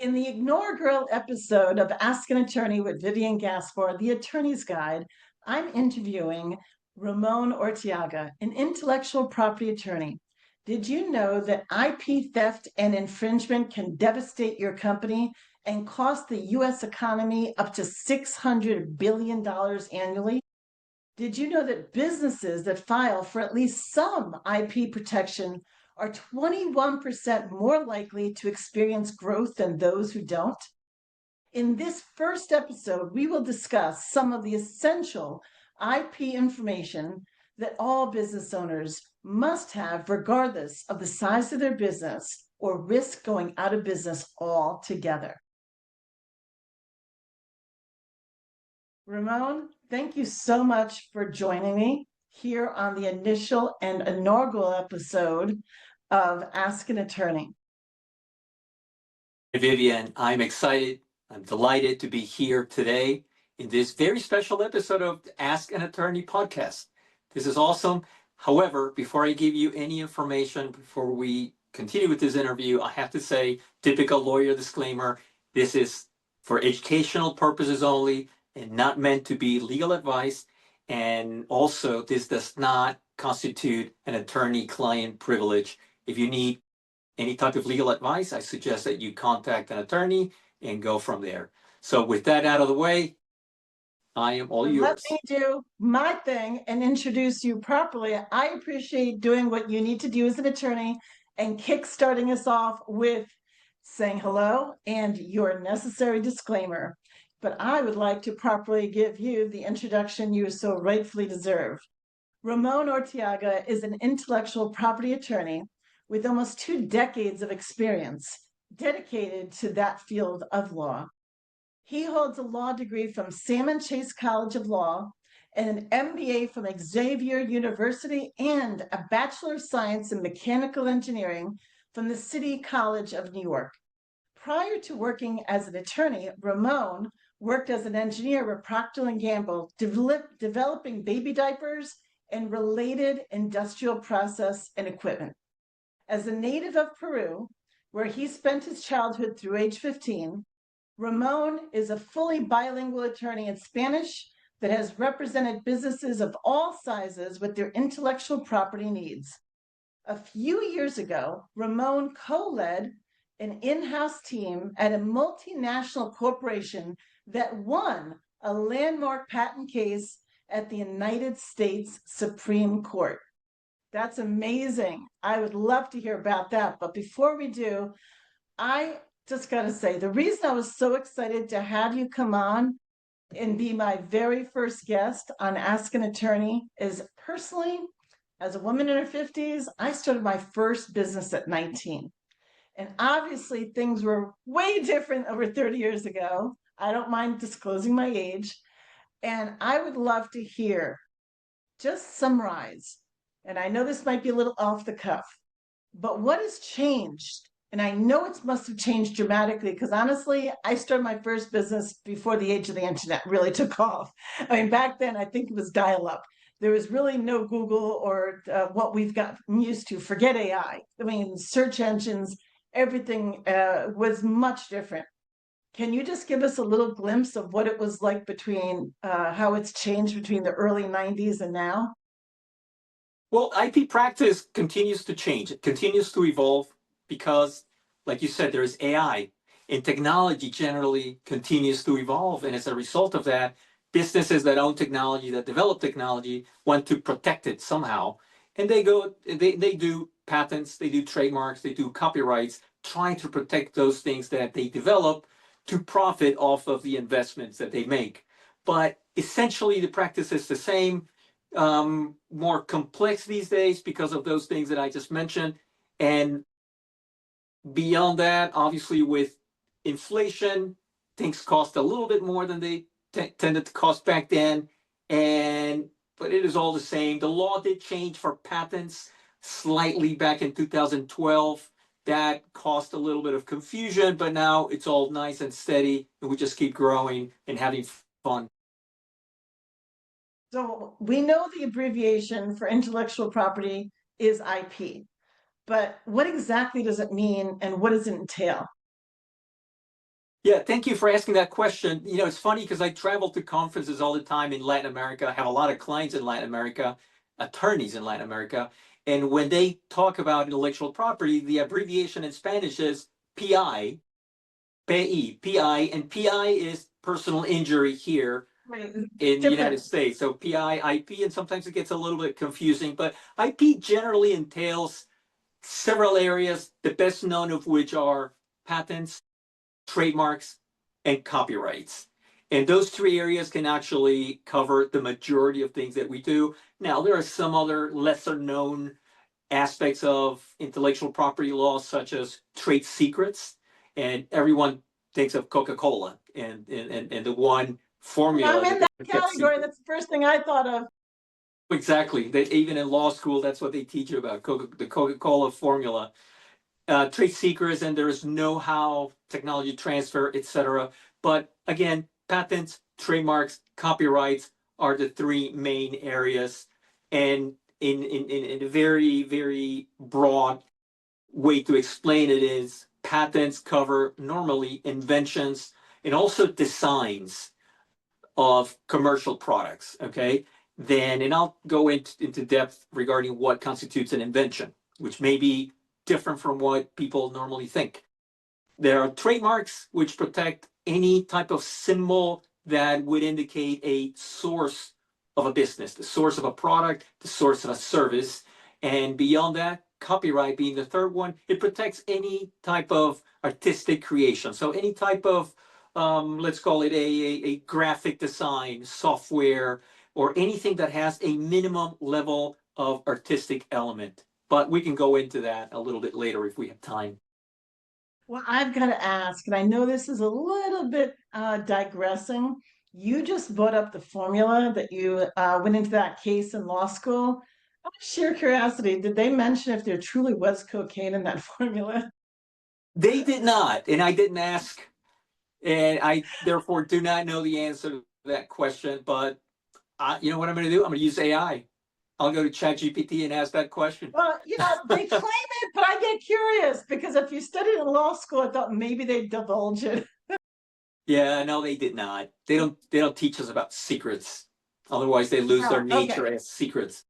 In the inaugural episode of Ask an Attorney with Vivian Gaspar, the Attorney's Guide, I'm interviewing Ramon Urteaga, an intellectual property attorney. Did you know that IP theft and infringement can devastate your company and cost the US economy up to $600 billion annually? Did you know that businesses that file for at least some IP protection are 21% more likely to experience growth than those who don't? In this first episode, we will discuss some of the essential IP information that all business owners must have, regardless of the size of their business, or risk going out of business altogether. Ramon, thank you so much for joining me here on the initial and inaugural episode of Ask an Attorney. Vivian, I'm excited. I'm delighted to be here today in this very special episode of Ask an Attorney podcast. This is awesome. However, before I give you any information, before we continue with this interview, I have to say, typical lawyer disclaimer, this is for educational purposes only and not meant to be legal advice. And also, this does not constitute an attorney-client privilege. If you need any type of legal advice, I suggest that you contact an attorney and go from there. So with that out of the way, I am all yours. Let me do my thing and introduce you properly. I appreciate doing what you need to do as an attorney and kick-starting us off with saying hello and your necessary disclaimer. But I would like to properly give you the introduction you so rightfully deserve. Ramon Urteaga is an intellectual property attorney with almost 2 decades of experience dedicated to that field of law. He holds a law degree from Salmon Chase College of Law and an MBA from Xavier University and a Bachelor of Science in Mechanical Engineering from the City College of New York. Prior to working as an attorney, Ramon worked as an engineer with Procter & Gamble, developing baby diapers and related industrial process and equipment. As a native of Peru, where he spent his childhood through age 15, Ramon is a fully bilingual attorney in Spanish that has represented businesses of all sizes with their intellectual property needs. A few years ago, Ramon co-led an in-house team at a multinational corporation that won a landmark patent case at the United States Supreme Court. That's amazing. I would love to hear about that. But before we do, I just got to say, the reason I was so excited to have you come on and be my very first guest on Ask an Attorney is personally, as a woman in her 50s, I started my first business at 19. And obviously things were way different over 30 years ago. I don't mind disclosing my age. And I would love to hear, just summarize, and I know this might be a little off the cuff, but what has changed? And I know it must have changed dramatically because honestly, I started my first business before the age of the internet really took off. I mean, back then, I think it was dial-up. There was really no Google or what we've gotten used to. Forget AI. I mean, search engines, everything was much different. Can you just give us a little glimpse of what it was like between how it's changed between the early 90s and now? Well, IP practice continues to change. It continues to evolve because, like you said, there is AI, and technology generally continues to evolve. And as a result of that, businesses that own technology, that develop technology, want to protect it somehow. And they do patents, they do trademarks, they do copyrights, trying to protect those things that they develop to profit off of the investments that they make. But essentially, the practice is the same. More complex these days because of those things that I just mentioned. And beyond that, obviously with inflation, things cost a little bit more than they tended to cost back then. But it is all the same. The law did change for patents slightly back in 2012. That caused a little bit of confusion, but now it's all nice and steady, and we just keep growing and having fun. So we know the abbreviation for intellectual property is IP, but what exactly does it mean and what does it entail? Yeah, thank you for asking that question. You know, it's funny because I travel to conferences all the time in Latin America. I have a lot of clients in Latin America, attorneys in Latin America. And when they talk about intellectual property, the abbreviation in Spanish is PI, PI, and PI is personal injury here Right. in the United Different. States. So PI, IP, and sometimes it gets a little bit confusing, but IP generally entails several areas, the best known of which are patents, trademarks, and copyrights. And those three areas can actually cover the majority of things that we do. Now, there are some other lesser known aspects of intellectual property law, such as trade secrets. And everyone thinks of Coca-Cola and the one I'm formula in that they that kept category. secret. That's the first thing I thought of. Exactly. That even in law school, that's what they teach you about the Coca-Cola formula. Trade secrets, and there is know-how, technology transfer, etc. But again, patents, trademarks, copyrights are the three main areas. And in a very, very broad way to explain it is patents cover normally inventions and also designs of commercial products. Okay. Then, and I'll go into depth regarding what constitutes an invention, which may be different from what people normally think. There are trademarks which protect any type of symbol that would indicate a source of a business, the source of a product, the source of a service. And beyond that, copyright being the third one, it protects any type of artistic creation. So any type of, let's call it a graphic design, software, or anything that has a minimum level of artistic element. But we can go into that a little bit later if we have time. Well, I've got to ask, and I know this is a little bit digressing. You just brought up the formula that you went into that case in law school. Out of sheer curiosity, did they mention if there truly was cocaine in that formula? They did not, and I didn't ask, and I therefore do not know the answer to that question. But you know what I'm going to do? I'm going to use AI. I'll go to ChatGPT and ask that question. Well, they claim it, but I get curious because if you studied in law school, I thought maybe they'd divulge it. Yeah, no, they did not. They don't teach us about secrets. Otherwise, they lose their Oh, nature okay. as secrets.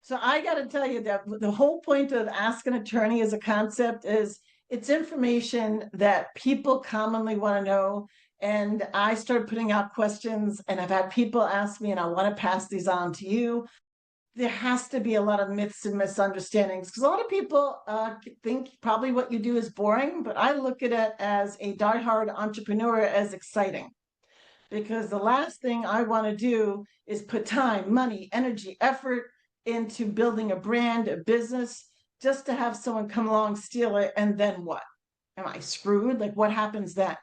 So I got to tell you that the whole point of Ask an Attorney as a concept is it's information that people commonly want to know. And I started putting out questions, and I've had people ask me, and I want to pass these on to you. There has to be a lot of myths and misunderstandings because a lot of people think probably what you do is boring, but I look at it as a diehard entrepreneur as exciting because the last thing I want to do is put time, money, energy, effort into building a brand, a business, just to have someone come along, steal it, and then what? Am I screwed? Like, what happens then?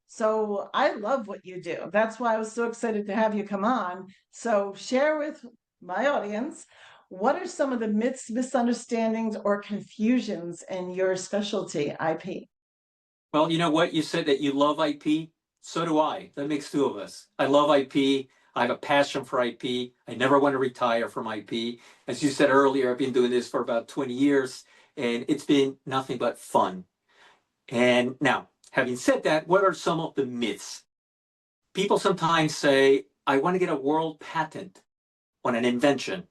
So I love what you do. That's why I was so excited to have you come on. So share with my audience what are some of the myths, misunderstandings, or confusions in your specialty, IP? Well, you know what? You said that you love IP. So do I. That makes two of us. I love IP. I have a passion for IP. I never want to retire from IP. As you said earlier, I've been doing this for about 20 years, and it's been nothing but fun. And now, having said that, what are some of the myths? People sometimes say, I want to get a world patent on an invention.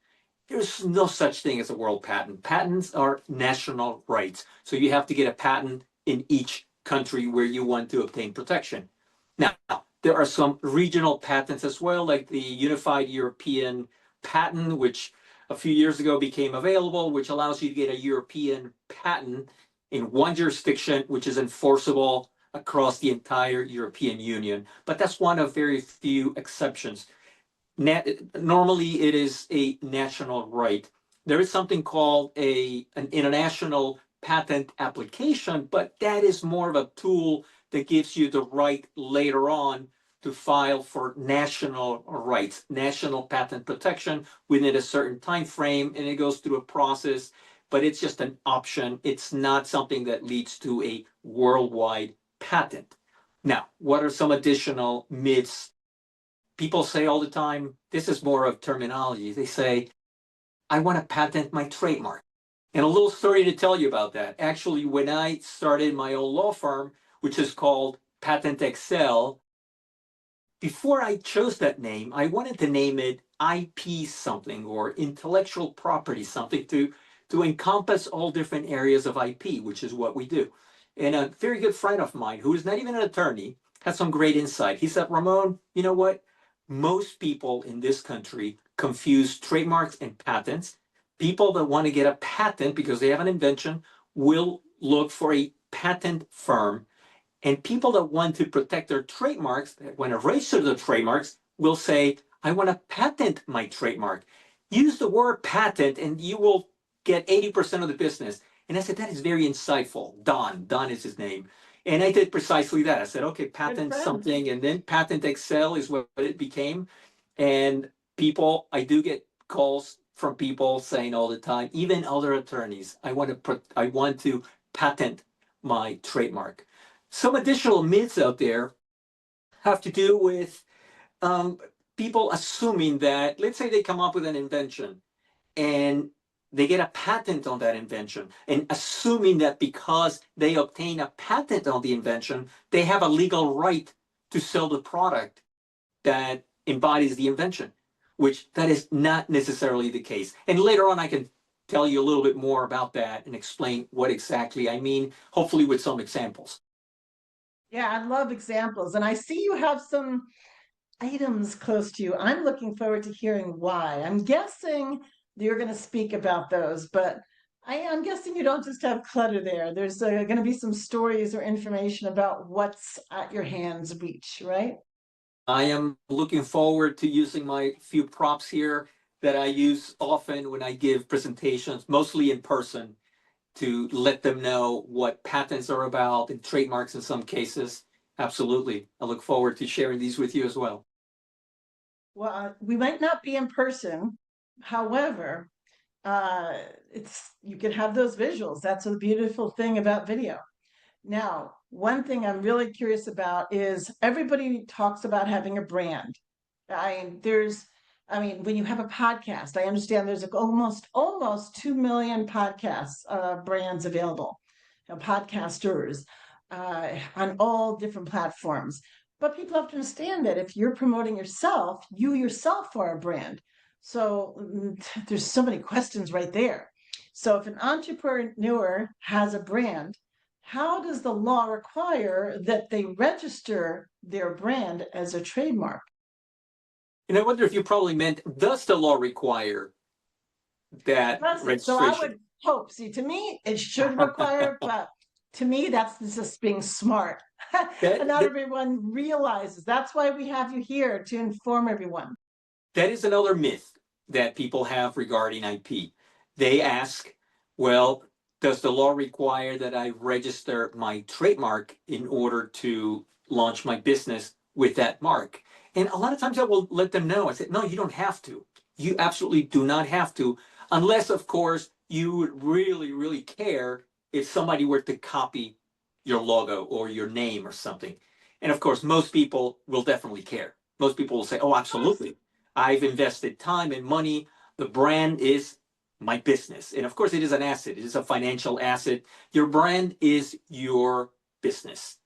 There's no such thing as a world patent. Patents are national rights. So you have to get a patent in each country where you want to obtain protection. Now, there are some regional patents as well, like the Unified European Patent, which a few years ago became available, which allows you to get a European patent in one jurisdiction, which is enforceable across the entire European Union. But that's one of very few exceptions. Normally, it is a national right. There is something called an international patent application, but that is more of a tool that gives you the right later on to file for national rights, national patent protection within a certain time frame, and it goes through a process, but it's just an option. It's not something that leads to a worldwide patent. Now, what are some additional myths? People say all the time, this is more of terminology. They say, I want to patent my trademark. And a little story to tell you about that. Actually, when I started my own law firm, which is called Patent Excel, before I chose that name, I wanted to name it IP something or intellectual property something to encompass all different areas of IP, which is what we do. And a very good friend of mine, who is not even an attorney, had some great insight. He said, Ramon, you know what? Most people in this country confuse trademarks and patents. People that want to get a patent because they have an invention will look for a patent firm, and people that want to protect their trademarks, that want to register their trademarks, will say, I want to patent my trademark. Use the word patent and you will get 80% of the business. And I said, that is very insightful. Don is his name. And I did precisely that. I said, okay, patent something. And then Patent Excel is what it became. And people, I do get calls from people saying all the time, even other attorneys, I want to patent my trademark. Some additional myths out there have to do with um, people assuming that, let's say they come up with an invention and they get a patent on that invention, and assuming that because they obtain a patent on the invention, they have a legal right to sell the product that embodies the invention, which that is not necessarily the case. And later on, I can tell you a little bit more about that and explain what exactly I mean, hopefully with some examples. Yeah, I love examples. And I see you have some items close to you. I'm looking forward to hearing why. I'm guessing you're going to speak about those, but I'm guessing you don't just have clutter there. There's going to be some stories or information about what's at your hand's reach, right? I am looking forward to using my few props here that I use often when I give presentations, mostly in person, to let them know what patents are about and trademarks in some cases. Absolutely. I look forward to sharing these with you as well. Well, we might not be in person. However, it's you can have those visuals. That's a beautiful thing about video. Now, one thing I'm really curious about is everybody talks about having a brand. When you have a podcast, I understand there's like almost 2 million podcasts, brands available, podcasters, on all different platforms. But people have to understand that if you're promoting yourself, you yourself are a brand. So there's so many questions right there. So if an entrepreneur has a brand, how does the law require that they register their brand as a trademark? And I wonder if you probably meant, does the law require that So I registration? would hope, see, to me, it should require, but to me, that's just being smart. And not That, everyone realizes. That's why we have you here to inform everyone. that is another myth that people have regarding IP. They ask, well, does the law require that I register my trademark in order to launch my business with that mark? And a lot of times I will let them know. I said, no, you don't have to. You absolutely do not have to, unless, of course, you would really, really care if somebody were to copy your logo or your name or something. And of course, most people will definitely care. Most people will say, oh, absolutely. I've invested time and money. The brand is my business. And of course, it is an asset. It is a financial asset. Your brand is your business.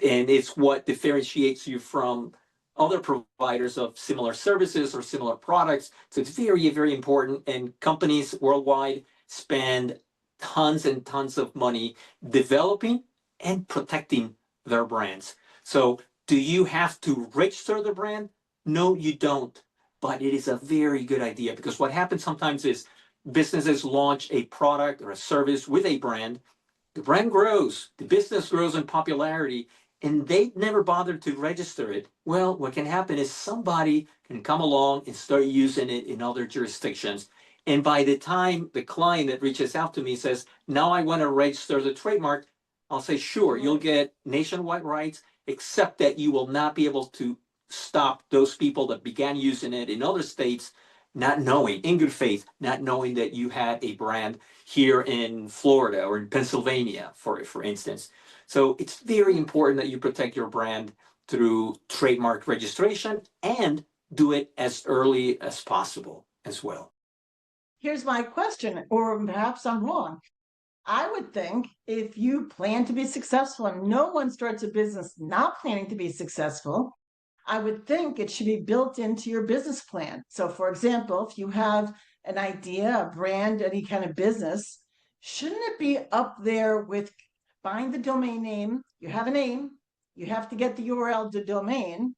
And it's what differentiates you from other providers of similar services or similar products. So it's very, very important. And companies worldwide spend tons and tons of money developing and protecting their brands. So do you have to register the brand? No, you don't. But it is a very good idea, because what happens sometimes is businesses launch a product or a service with a brand. The brand grows, the business grows in popularity, and they never bothered to register it. Well, what can happen is somebody can come along and start using it in other jurisdictions. And by the time the client that reaches out to me says, now I want to register the trademark, I'll say, sure, you'll get nationwide rights, except that you will not be able to stop those people that began using it in other states, not knowing, in good faith, not knowing that you had a brand here in Florida or in Pennsylvania, for instance. So it's very important that you protect your brand through trademark registration and do it as early as possible as well. Here's my question, or perhaps I'm wrong. I would think if you plan to be successful, and no one starts a business not planning to be successful, I would think it should be built into your business plan. So, for example, if you have an idea, a brand, any kind of business, shouldn't it be up there with buying the domain name? You have a name, you have to get the URL to domain,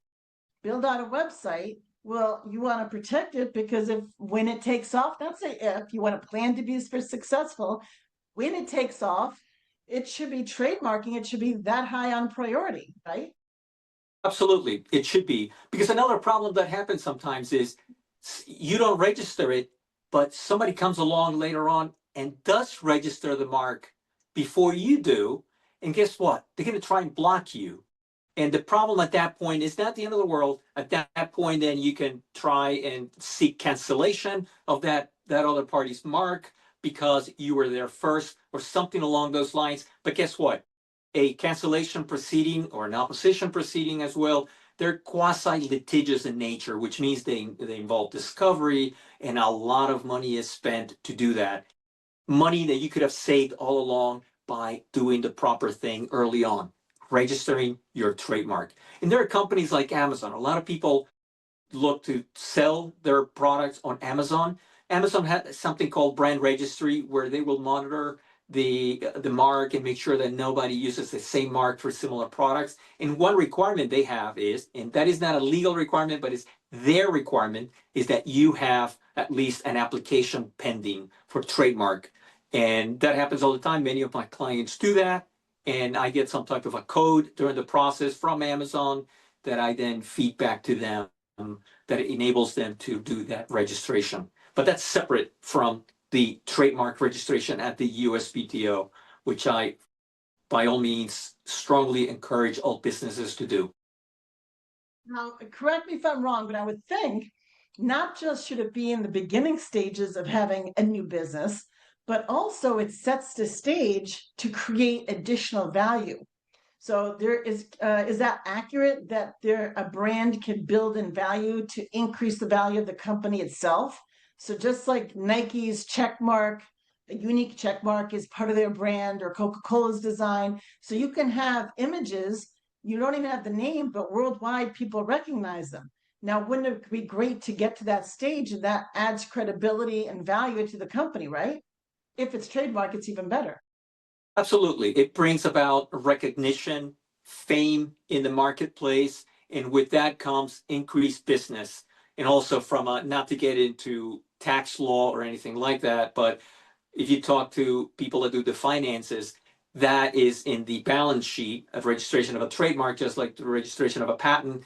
build out a website. Well, you want to protect it because if when it takes off, not say if you want to plan to be successful, when it takes off, it should be trademarking, it should be that high on priority, right? Absolutely, it should be. Because another problem that happens sometimes is you don't register it, but somebody comes along later on and does register the mark before you do. And guess what? They're going to try and block you. And the problem at that point is not the end of the world. At that point, then you can try and seek cancellation of that other party's mark because you were there first or something along those lines. But guess what? A cancellation proceeding or an opposition proceeding as well, they're quasi-litigious in nature, which means they involve discovery, and a lot of money is spent to do that. Money that you could have saved all along by doing the proper thing early on, registering your trademark. And there are companies like Amazon. A lot of people look to sell their products on Amazon. Amazon has something called brand registry where they will monitor the mark and make sure that nobody uses the same mark for similar products. And one requirement they have is, and that is not a legal requirement, but it's their requirement, is that you have at least an application pending for trademark. And that happens all the time. Many of my clients do that. And I get some type of a code during the process from Amazon that I then feed back to them that enables them to do that registration. But that's separate from the trademark registration at the USPTO, which I, by all means, strongly encourage all businesses to do. Now, correct me if I'm wrong, but I would think not just should it be in the beginning stages of having a new business, but also it sets the stage to create additional value. So there is that accurate that there a brand can build in value to increase the value of the company itself? So just like Nike's check mark, a unique check mark is part of their brand, or Coca-Cola's design. So you can have images, you don't even have the name, but worldwide people recognize them. Now, wouldn't it be great to get to that stage, and that adds credibility and value to the company, right? If it's trademark, it's even better. Absolutely. It brings about recognition, fame in the marketplace, and with that comes increased business. And also from not to get into tax law or anything like that, but if you talk to people that do the finances, that is in the balance sheet of registration of a trademark, just like the registration of a patent,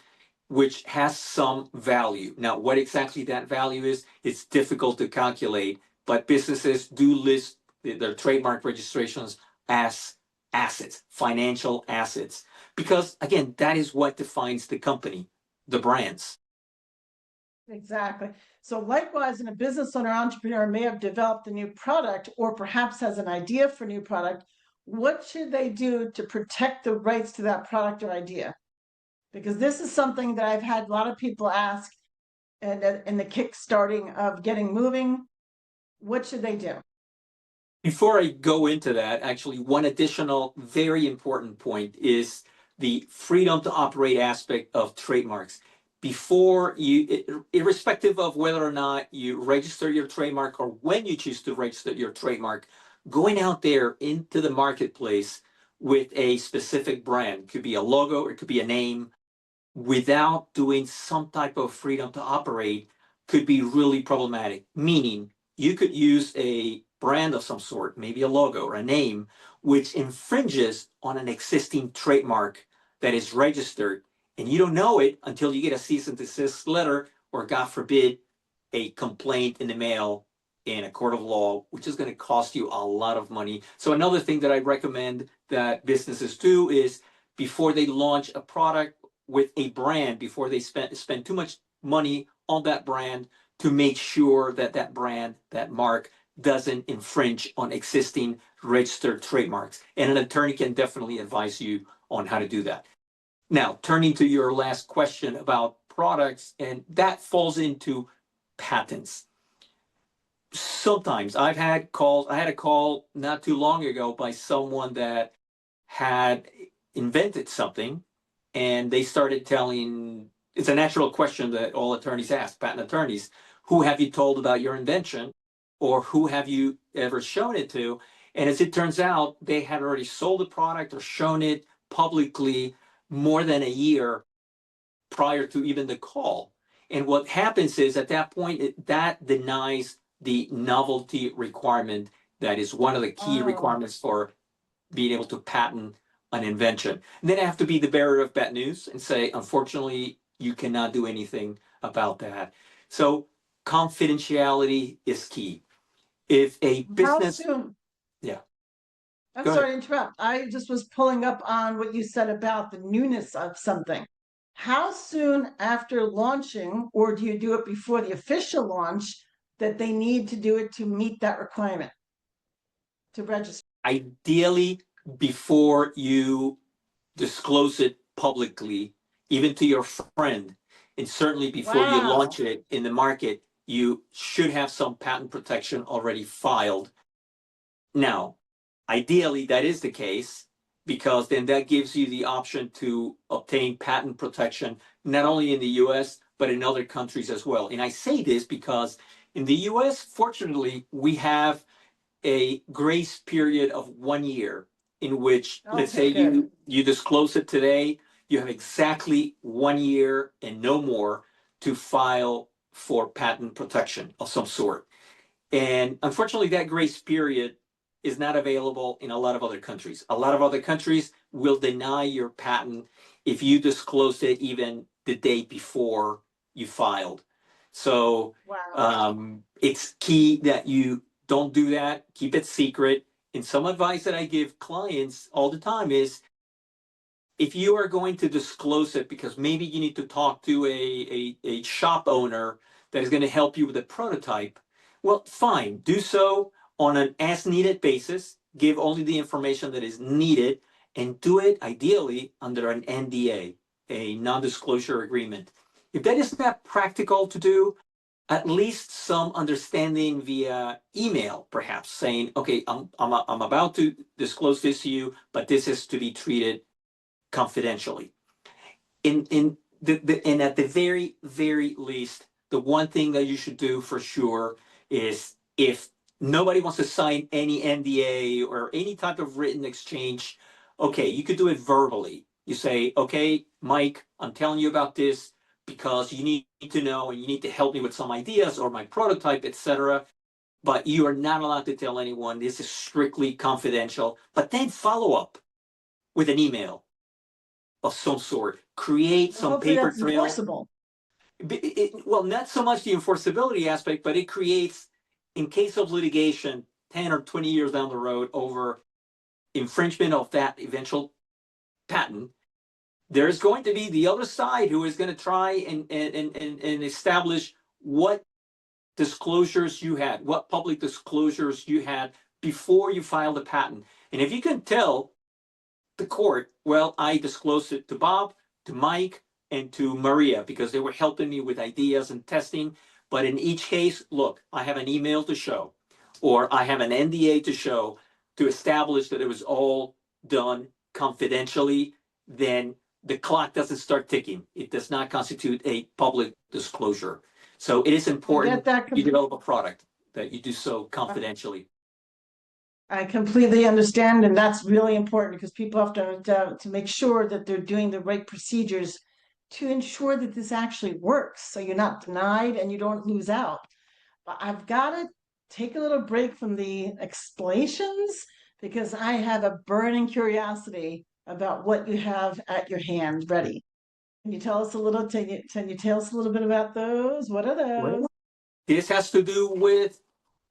which has some value. Now, what exactly that value is, it's difficult to calculate, but businesses do list their trademark registrations as assets, financial assets, because again, that is what defines the company, the brands. Exactly. So likewise, in a business owner entrepreneur may have developed a new product or perhaps has an idea for a new product. What should they do to protect the rights to that product or idea? Because this is something that I've had a lot of people ask and in the kickstarting of getting moving. What should they do? Before I go into that, actually, one additional very important point is the freedom to operate aspect of trademarks. Before you, irrespective of whether or not you register your trademark or when you choose to register your trademark, going out there into the marketplace with a specific brand, could be a logo, or it could be a name, without doing some type of freedom to operate could be really problematic. Meaning, you could use a brand of some sort, maybe a logo or a name, which infringes on an existing trademark that is registered, and you don't know it until you get a cease and desist letter, or God forbid, a complaint in the mail in a court of law, which is going to cost you a lot of money. So another thing that I recommend that businesses do is before they launch a product with a brand, before they spend too much money on that brand, to make sure that that brand, that mark, doesn't infringe on existing registered trademarks. And an attorney can definitely advise you on how to do that. Now, turning to your last question about products, and that falls into patents. Sometimes I've had calls. I had a call not too long ago by someone that had invented something, and they started telling. It's a natural question that all attorneys ask, patent attorneys: who have you told about your invention, or who have you ever shown it to? And as it turns out, they had already sold the product or shown it publicly more than a year prior to even the call. And what happens is at that point, that denies the novelty requirement that is one of the key Oh, requirements for being able to patent an invention. And then I have to be the bearer of bad news and say, unfortunately, you cannot do anything about that. So confidentiality is key. If a how business, soon? yeah, I'm go ahead. sorry to interrupt. I just was pulling up on what you said about the newness of something. How soon after launching, or do you do it before the official launch, that they need to do it to meet that requirement to register? Ideally, before you disclose it publicly, even to your friend, and certainly before you launch Wow. it in the market, you should have some patent protection already filed. Now, ideally, that is the case because then that gives you the option to obtain patent protection not only in the US, but in other countries as well. And I say this because in the US, fortunately, we have a grace period of 1 year in which, let's say Okay, good. you disclose it today, you have exactly 1 year and no more to file for patent protection of some sort. And unfortunately, that grace period is not available in a lot of other countries. A lot of other countries will deny your patent if you disclose it even the day before you filed. So Wow. it's key that you don't do that, keep it secret. And some advice that I give clients all the time is if you are going to disclose it because maybe you need to talk to a shop owner that is going to help you with a prototype, well, fine, do so on an as needed basis, give only the information that is needed, and do it ideally under an NDA, a non-disclosure agreement. If that is not practical to do, at least some understanding via email, perhaps saying, okay, I'm about to disclose this to you, but this is to be treated confidentially. And at the very least, the one thing that you should do for sure is if nobody wants to sign any NDA or any type of written exchange, okay, you could do it verbally. You say, okay, Mike, I'm telling you about this because you need to know and you need to help me with some ideas or my prototype, etc. But you are not allowed to tell anyone. This is strictly confidential. But then follow up with an email of some sort, create Well, some hopefully paper that's trail. enforceable. Well, not so much the enforceability aspect, but it creates, in case of litigation, 10 or 20 years down the road over infringement of that eventual patent, there's going to be the other side who is going to try and establish what disclosures you had, what public disclosures you had before you filed the patent. And if you can tell the court, well, I disclosed it to Bob, to Mike, and to Maria because they were helping me with ideas and testing. But in each case, look, I have an email to show, or I have an NDA to show to establish that it was all done confidentially. Then the clock doesn't start ticking. It does not constitute a public disclosure. So it is I get important that. you develop a product that you do so confidentially. I completely understand, and that's really important because people have to make sure that they're doing the right procedures to ensure that this actually works, so you're not denied and you don't lose out. But I've got to take a little break from the explanations because I have a burning curiosity about what you have at your hand ready. Can you tell us a little? Can you tell us a little bit about those? What are those? Well, this has to do with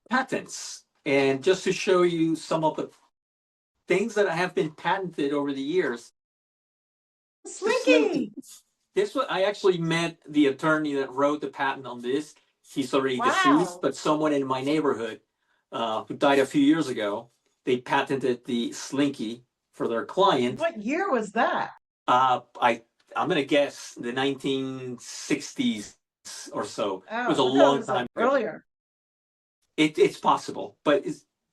patents. And just to show you some of the things that have been patented over the years, the Slinky! Slinky. This one, I actually met the attorney that wrote the patent on this. He's already deceased, Wow. but someone in my neighborhood who died a few years ago, they patented the Slinky for their client. What year was that? I'm gonna guess the 1960s or so. It was Oh, a I thought it long was like time ago. earlier. It's possible, but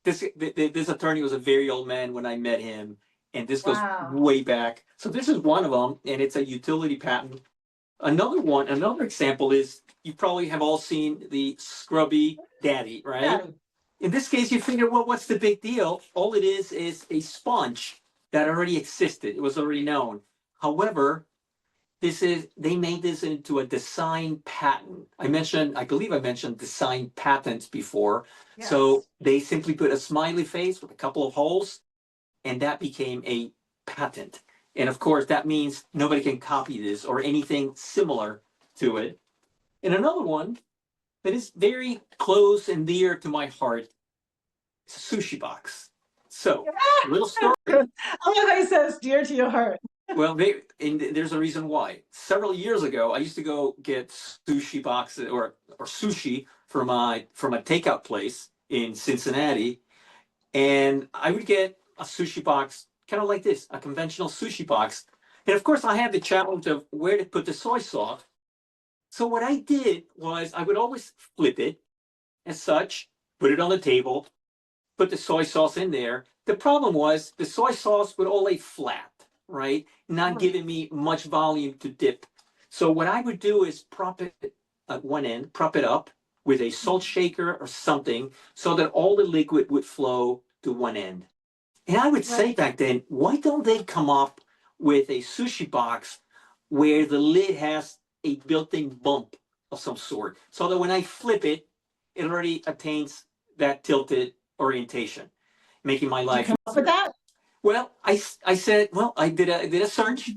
this attorney was a very old man when I met him, and this goes Wow. way back. So this is one of them, and it's a utility patent. Another example is you probably have all seen the Scrubby Daddy, right? Patty. In this case, you figure, well, what's the big deal? All it is a sponge that already existed. It was already known. However, they made this into a design patent. I believe I mentioned design patents before. So Yes. they simply put a smiley face with a couple of holes, and that became a patent. And of course, that means nobody can copy this or anything similar to it. And another one that is very close and dear to my heart is a sushi box. So, little story. I love how he says dear to your heart. Well, there's a reason why. Several years ago, I used to go get sushi boxes or sushi from a takeout place in Cincinnati, and I would get a sushi box kind of like this, a conventional sushi box. And of course, I had the challenge of where to put the soy sauce. So what I did was I would always flip it as such, put it on the table, put the soy sauce in there. The problem was the soy sauce would all lay flat, right? Not Mm. giving me much volume to dip. So what I would do is prop it at one end, prop it up with a salt shaker or something so that all the liquid would flow to one end. And I would say Right. back then, why don't they come up with a sushi box where the lid has a built-in bump of some sort so that when I flip it, it already attains that tilted orientation, making my Did you life come up with easier. that? Well, I said, well, I did a search,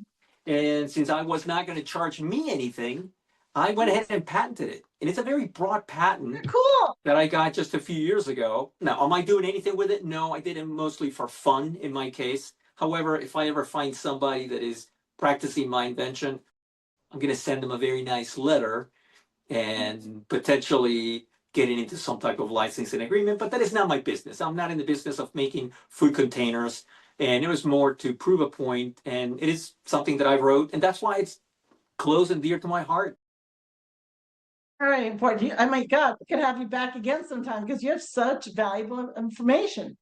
and since I was not going to charge me anything, I went ahead and patented it. And it's a very broad patent Cool. that I got just a few years ago. Now, am I doing anything with it? No, I did it mostly for fun in my case. However, if I ever find somebody that is practicing my invention, I'm going to send them a very nice letter and potentially getting into some type of licensing agreement. But that is not my business. I'm not in the business of making food containers. And it was more to prove a point, and it is something that I wrote, and that's why it's close and dear to my heart. All right, important. Oh my God, we could have you back again sometime because you have such valuable information.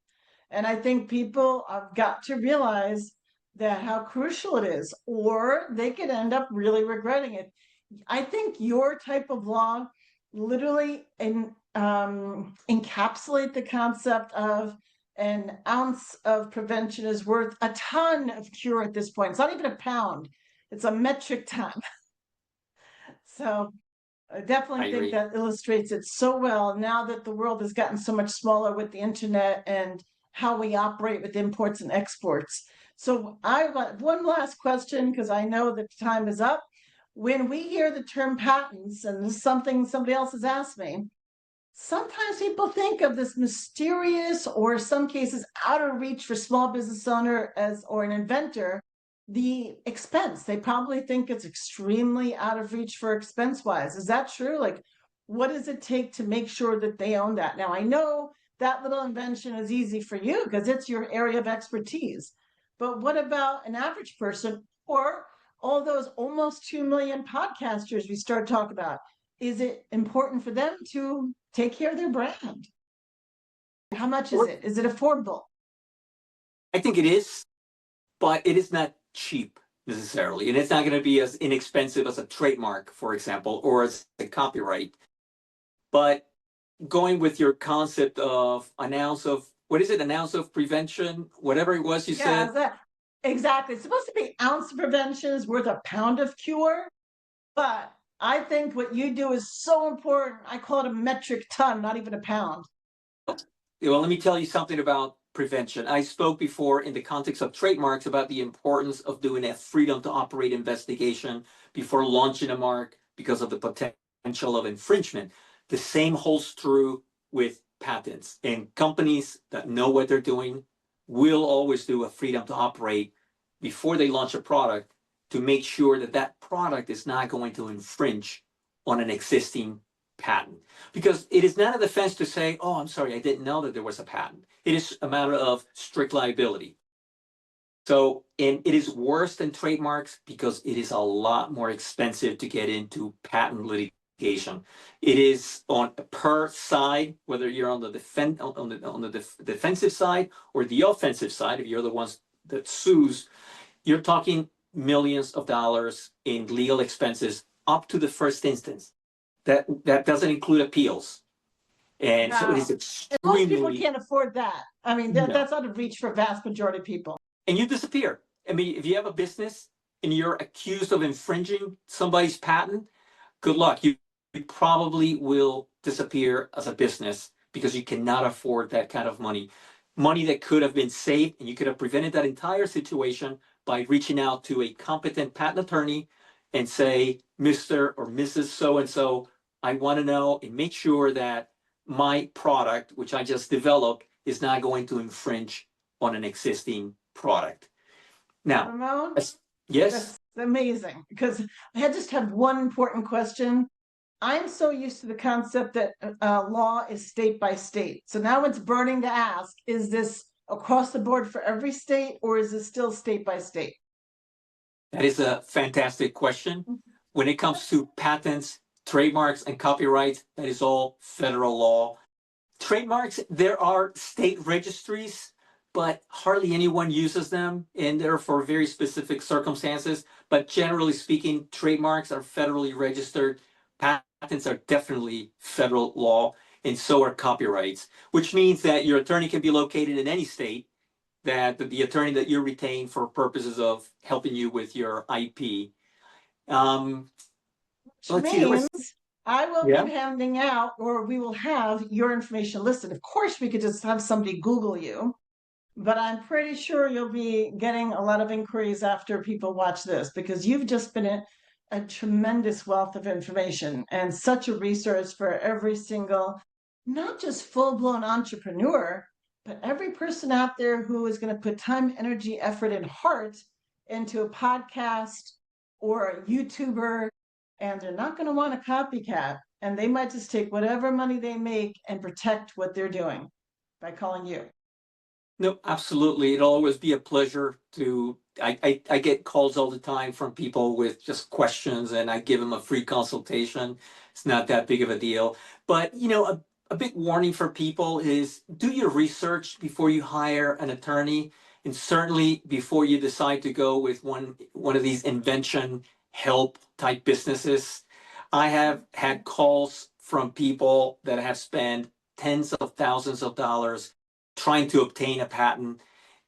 And I think people have got to realize that how crucial it is, or they could end up really regretting it. I think your type of law literally encapsulate the concept of an ounce of prevention is worth a ton of cure at this point. It's not even a pound, it's a metric ton. So I I definitely think agree. that illustrates it so well now that the world has gotten so much smaller with the internet and how we operate with imports and exports. So I got one last question because I know that time is up. When we hear the term patents, and this is something somebody else has asked me, sometimes people think of this mysterious or some cases out of reach for small business owner as or an inventor the expense. They probably think it's extremely out of reach for expense wise. Is that true? Like, what does it take to make sure that they own that? Now, I know that little invention is easy for you because it's your area of expertise. But what about an average person or all those almost 2 million podcasters we start talking about? Is it important for them to take care of their brand? How much is Well, it? Is it affordable? I think it is, but it is not cheap necessarily. And it's not going to be as inexpensive as a trademark, for example, or as a copyright. But going with your concept of an ounce of, what is it, an ounce of prevention, whatever it was you Yeah, said. that exactly. It's supposed to be ounce of prevention is worth a pound of cure. But I think what you do is so important. I call it a metric ton, not even a pound. Well, let me tell you something about prevention. I spoke before in the context of trademarks about the importance of doing a freedom to operate investigation before launching a mark because of the potential of infringement. The same holds true with patents. And companies that know what they're doing will always do a freedom to operate before they launch a product to make sure that that product is not going to infringe on an existing patent. Because it is not a defense to say, oh, I'm sorry, I didn't know that there was a patent. It is a matter of strict liability. So, and it is worse than trademarks because it is a lot more expensive to get into patent litigation. litigation. It is on per side, whether you're on the defensive side or the offensive side. If you're the ones that sues, you're talking millions of dollars in legal expenses up to the first instance. That doesn't include appeals. And so it is And most people extremely, can't afford that. I mean, No. that's out of reach for a vast majority of people. and you disappear. I mean, if you have a business and you're accused of infringing somebody's patent, good luck. You probably will disappear as a business because you cannot afford that kind of money. Money that could have been saved, and you could have prevented that entire situation by reaching out to a competent patent attorney and say, Mr. or Mrs. So and so, I want to know and make sure that my product, which I just developed, is not going to infringe on an existing product. Now, Ramon, yes, that's amazing because I just have one important question. I'm so used to the concept that law is state by state. So now it's burning to ask, is this across the board for every state or is it still state by state? that is a fantastic question. When it comes to patents, trademarks, and copyrights, that is all federal law. Trademarks, there are state registries, but hardly anyone uses them, and they're for very specific circumstances. But generally speaking, trademarks are federally registered. Patents are definitely federal law, and so are copyrights, which means that your attorney can be located in any state, that the attorney that you retain for purposes of helping you with your IP. Which Let's see, means I will yeah. be handing out, or we will have your information listed. Of course, we could just have somebody Google you, but I'm pretty sure you'll be getting a lot of inquiries after people watch this because you've just been a tremendous wealth of information and such a resource for every single, not just full-blown entrepreneur, but every person out there who is going to put time, energy, effort, and heart into a podcast or a YouTuber, and they're not going to want a copycat, and they might just take whatever money they make and protect what they're doing by calling you. No, absolutely. It'll always be a pleasure to. I get calls all the time from people with just questions, and I give them a free consultation. It's not that big of a deal. But, a big warning for people is do your research before you hire an attorney, and certainly before you decide to go with one of these invention help type businesses. I have had calls from people that have spent tens of thousands of dollars trying to obtain a patent,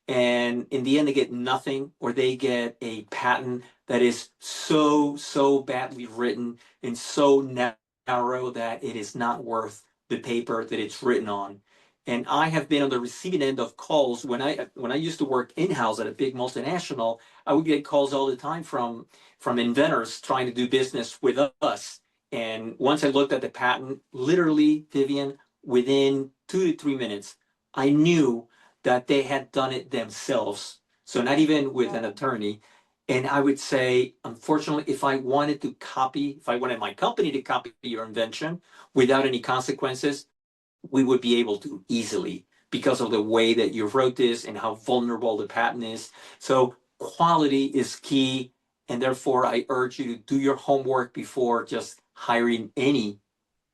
and in the end they get nothing, or they get a patent that is so badly written and so narrow that it is not worth the paper that it's written on. And I have been on the receiving end of calls. When I used to work in-house at a big multinational, I would get calls all the time from inventors trying to do business with us. And once I looked at the patent, literally, Vivian, within 2 to 3 minutes, I knew that they had done it themselves. So not even with an attorney. And I would say, unfortunately, if I wanted my company to copy your invention without any consequences, we would be able to easily because of the way that you wrote this and how vulnerable the patent is. So quality is key. And therefore, I urge you to do your homework before just hiring any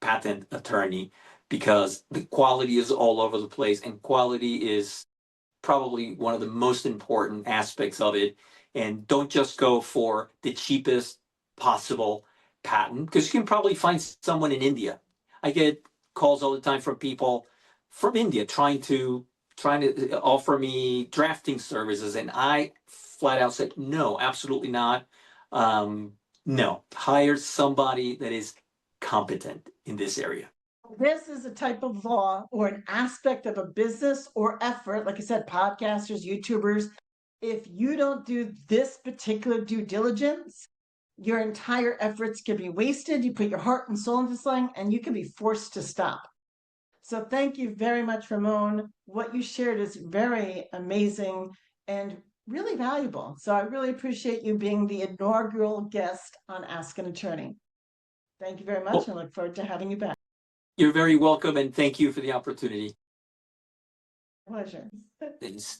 patent attorney, because the quality is all over the place, and quality is probably one of the most important aspects of it. And don't just go for the cheapest possible patent, because you can probably find someone in India. I get calls all the time from people from India trying to offer me drafting services, and I flat out said no, absolutely not. No, hire somebody that is competent in this area. This is a type of law or an aspect of a business or effort, like I said, podcasters, YouTubers. If you don't do this particular due diligence, your entire efforts can be wasted. You put your heart and soul into something, and you can be forced to stop. So thank you very much, Ramon. What you shared is very amazing and really valuable. So I really appreciate you being the inaugural guest on Ask an Attorney. Thank you very much, Well, and I look forward to having you back. you're very welcome, and thank you for the opportunity. Pleasure. Thanks.